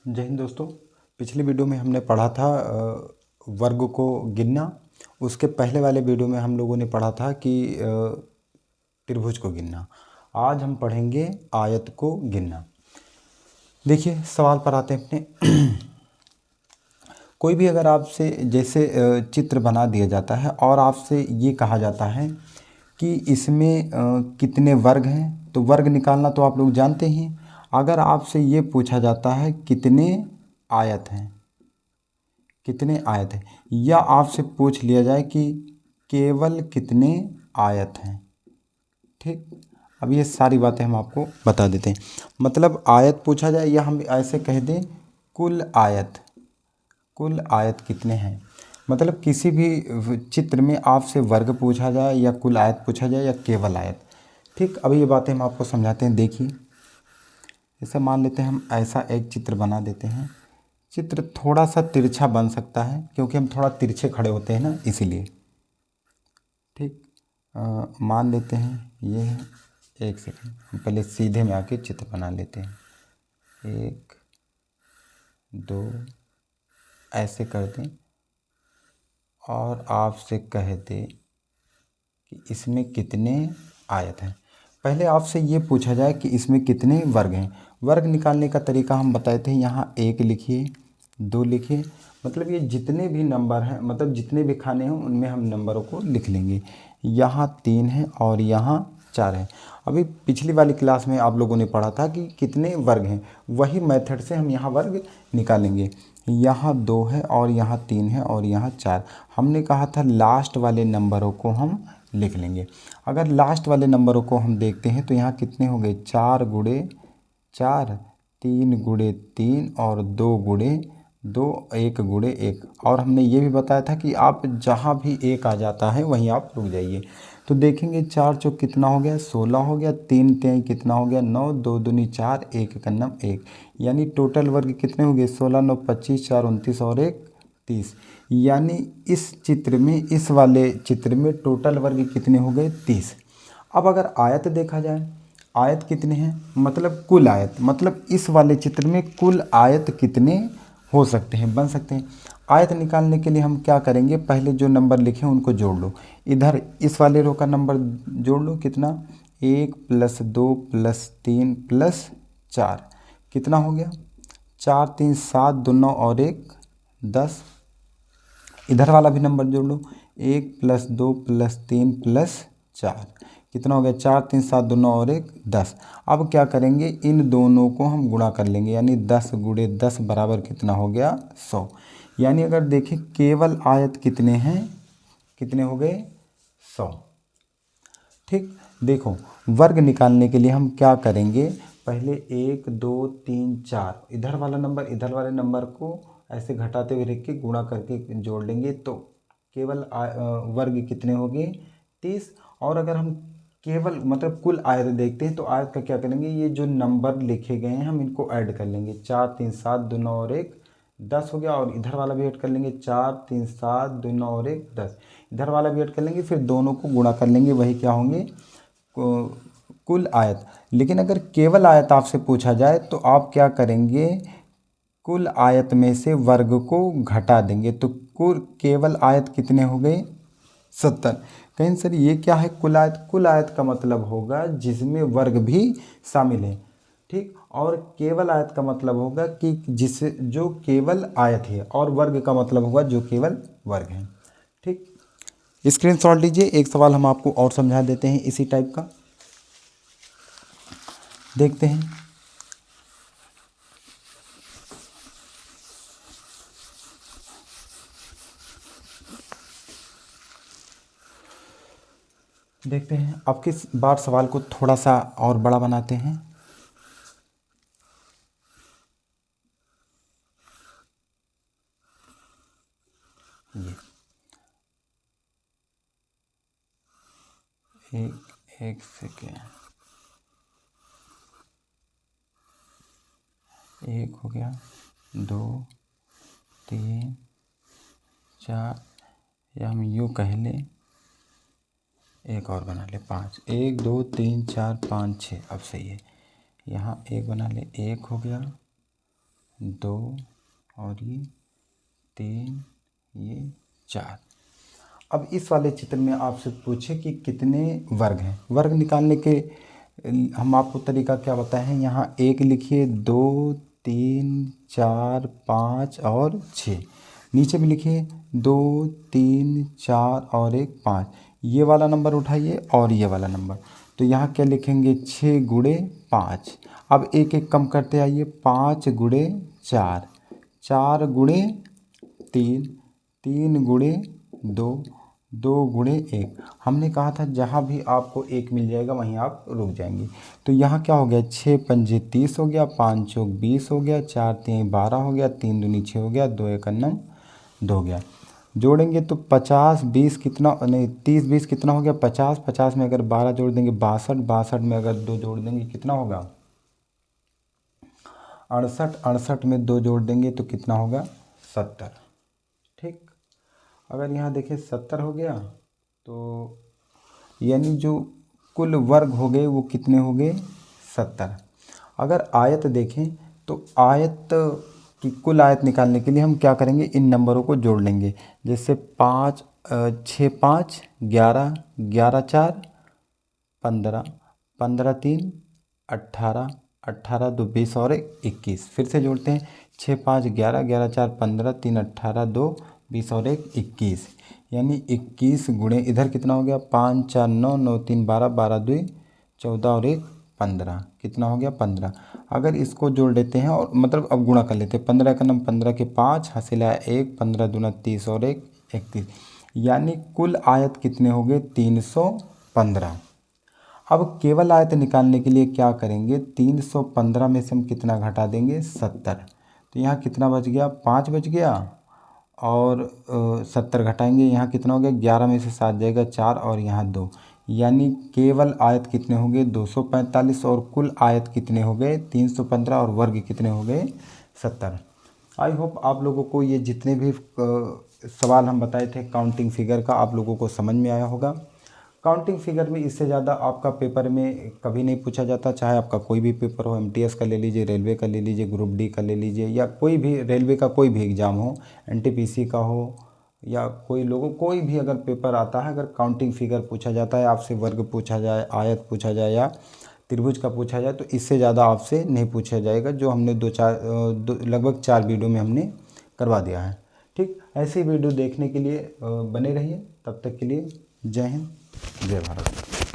जय हिंद दोस्तों। पिछले वीडियो में हमने पढ़ा था वर्ग को गिनना। उसके पहले वाले वीडियो में हम लोगों ने पढ़ा था कि त्रिभुज को गिनना। आज हम पढ़ेंगे आयत को गिनना। देखिए सवाल पर आते हैं अपने। कोई भी अगर आपसे जैसे चित्र बना दिया जाता है और आपसे ये कहा जाता है कि इसमें कितने वर्ग हैं, तो वर्ग निकालना तो आप लोग जानते ही। अगर आपसे ये पूछा जाता है कितने आयत हैं, कितने आयत हैं, या आपसे पूछ लिया जाए कि केवल कितने आयत हैं, ठीक। अब ये सारी बातें हम आपको बता देते हैं। मतलब आयत पूछा जाए या हम ऐसे कह दें कुल आयत, कुल आयत कितने हैं। मतलब किसी भी चित्र में आपसे वर्ग पूछा जाए या कुल आयत पूछा जाए या केवल आयत, ठीक। अब ये बातें हम आपको समझाते हैं। देखिए जैसे मान लेते हैं हम ऐसा एक चित्र बना देते हैं। चित्र थोड़ा सा तिरछा बन सकता है क्योंकि हम थोड़ा तिरछे खड़े होते हैं ना, इसीलिए, ठीक। मान लेते हैं ये है। एक सेकंड, हम पहले सीधे में आके चित्र बना लेते हैं। एक दो ऐसे कर दें और आपसे कह दें कि इसमें कितने आयत हैं। पहले आपसे ये पूछा जाए कि इसमें कितने वर्ग हैं। वर्ग निकालने का तरीका हम बताए थे। यहाँ एक लिखिए, दो लिखिए, मतलब ये जितने भी नंबर हैं, मतलब जितने भी खाने हों उनमें हम नंबरों को लिख लेंगे। यहाँ 3 है और यहाँ 4 है। अभी पिछली वाली क्लास में आप लोगों ने पढ़ा था कि कितने वर्ग हैं, वही मेथड से हम यहाँ वर्ग निकालेंगे। यहाँ 2 है और यहाँ 3 है और यहाँ 4। हमने कहा था लास्ट वाले नंबरों को हम लिख लेंगे। अगर लास्ट वाले नंबरों को हम देखते हैं तो यहाँ कितने हो गए, 4 गुणे 4, 3 गुणे 3 और 2 गुणे 2, 1 गुणे 1। और हमने ये भी बताया था कि आप जहाँ भी 1 आ जाता है वहीं आप रुक जाइए। तो देखेंगे 4 चौक कितना हो गया, 16 हो गया, 3 तेई कितना हो गया, 9, 2 दूनी 4, 1 एकन्नम 1। यानी टोटल वर्ग कितने हो गए, 16 9 25, 4 29 और 1 30। यानी इस चित्र में, इस वाले चित्र में टोटल वर्ग कितने हो गए, 30। अब अगर आयत देखा जाए, आयत कितने हैं, मतलब कुल आयत, मतलब इस वाले चित्र में कुल आयत कितने हो सकते हैं, बन सकते हैं। आयत निकालने के लिए हम क्या करेंगे, पहले जो नंबर लिखे उनको जोड़ लो। इधर इस वाले रो का नंबर जोड़ लो, कितना, 1 + 2 + 3 + 4 कितना हो गया, 4 3 7, 2 9 और 1 10। इधर वाला भी नंबर जोड़ लो, 1 + 2 + 3 + 4 कितना हो गया, 4 3 7, 2 9 और 1 10। अब क्या करेंगे, इन दोनों को हम गुणा कर लेंगे, यानी 10 गुणे 10 बराबर कितना हो गया, 100। यानी अगर देखें केवल आयत कितने हैं, कितने हो गए, 100, ठीक। देखो वर्ग निकालने के लिए हम क्या करेंगे, पहले 1 2 3 4 इधर वाला नंबर इधर वाले नंबर को ऐसे घटाते हुए रख के गुणा करके जोड़ लेंगे तो केवल वर्ग कितने हो गए, 30। और अगर हम केवल मतलब कुल आयत देखते हैं तो आयत का क्या करेंगे, ये जो नंबर लिखे गए हैं हम इनको ऐड कर लेंगे, 4 3 7, 2 9 और 1 10 हो गया। और इधर वाला भी ऐड कर लेंगे, 4 3 7, 2 9 और 1 10। इधर वाला भी ऐड कर लेंगे, फिर दोनों को गुणा कर लेंगे, वही क्या होंगे, कुल आयत। लेकिन अगर केवल आयत आपसे पूछा जाए तो आप क्या करेंगे, कुल आयत में से वर्ग को घटा देंगे, तो कुल केवल आयत कितने हो गए, 70। कहें सर ये क्या है कुल आयत, कुल आयत का मतलब होगा जिसमें वर्ग भी शामिल है, ठीक। और केवल आयत का मतलब होगा कि जिसे जो केवल आयत है, और वर्ग का मतलब होगा जो केवल वर्ग है, ठीक। स्क्रीनशॉट लीजिए। एक सवाल हम आपको और समझा देते हैं इसी टाइप का, देखते हैं। देखते हैं अब किस बार सवाल को थोड़ा सा और बड़ा बनाते हैं। ये एक सेकेंड, एक हो गया, 2 3 4, या हम यूँ कह लें, एक और बना ले, 5, 1 2 3 4 5 6। अब सही है, यहाँ एक बना ले, एक हो गया, 2 और ये 3, ये 4। अब इस वाले चित्र में आपसे पूछे कि कितने वर्ग हैं। वर्ग निकालने के हम आपको तरीका क्या बताए हैं। यहाँ 1 लिखिए, 2, 3, 4, 5 और 6। नीचे भी लिखिए 2, 3, 4 और 1 5। ये वाला नंबर उठाइए और ये वाला नंबर। तो यहाँ क्या लिखेंगे, 6 गुणे 5। अब एक एक कम करते आइए, 5 गुणे 4, 4 गुणे 3, 3 गुणे 2, 2 गुणे 1। हमने कहा था जहाँ भी आपको 1 मिल जाएगा वहीं आप रुक जाएंगे। तो यहाँ क्या हो गया, 6 पंजे 30 हो गया, 5 चौक 20 हो गया, 4 तीन 12 हो गया, 3 दूनी 6 हो गया, 2 एक 9 2 हो गया। जोड़ेंगे तो 50 20 कितना, नहीं 30 20 कितना हो गया 50। 50 में अगर 12 जोड़ देंगे 62। 62 में अगर 2 जोड़ देंगे कितना होगा 68। 68 में 2 जोड़ देंगे तो कितना होगा 70। ठीक, अगर यहाँ देखें 70 हो गया तो यानी जो कुल वर्ग हो गए वो कितने हो गए 70। अगर आयत देखें तो आयत की कुल आयत निकालने के लिए हम क्या करेंगे, इन नंबरों को जोड़ लेंगे। जैसे 5 6 5 11, 11 4 15, 15 3 18, 18 2 20 और 21। फिर से जोड़ते हैं, 6 5 11, 11 4 15, 3 18 2 20 और 21। यानी 21 गुणे इधर कितना हो गया, 5 4 9, 9 3 12, 12 2 14 और 1 15। कितना हो गया 15। अगर इसको जोड़ लेते हैं और मतलब अब गुणा कर लेते हैं, 15 का नाम 15 के 5 हासिल आया 1, 15 दूना 30 और 1 31। यानी कुल आयत कितने हो गए 315। अब केवल आयत निकालने के लिए क्या करेंगे, 315 में से हम कितना घटा देंगे 70। तो यहाँ कितना बच गया 5 बच गया और 70 घटाएंगे, यहाँ कितना हो गया 11 में से 7 जाएगा 4 और यहाँ 2। यानी केवल आयत कितने हो गए 245 और कुल आयत कितने हो गए 315 और वर्ग कितने हो गए 70। आई होप आप लोगों को ये जितने भी सवाल हम बताए थे काउंटिंग फिगर का आप लोगों को समझ में आया होगा। काउंटिंग फिगर में इससे ज़्यादा आपका पेपर में कभी नहीं पूछा जाता, चाहे आपका कोई भी पेपर हो, एमटीएस का ले लीजिए, रेलवे का ले लीजिए, ग्रुप डी का ले लीजिए, या कोई भी रेलवे का कोई भी एग्ज़ाम हो, एनटीपीसी का हो, या कोई भी अगर पेपर आता है, अगर काउंटिंग फिगर पूछा जाता है आपसे, वर्ग पूछा जाए, आयत पूछा जाए या त्रिभुज का पूछा जाए, तो इससे ज़्यादा आपसे नहीं पूछा जाएगा, जो हमने लगभग 4 वीडियो में हमने करवा दिया है। ठीक, ऐसी वीडियो देखने के लिए बने रहिए। तब तक के लिए जय हिंद, जय भारत।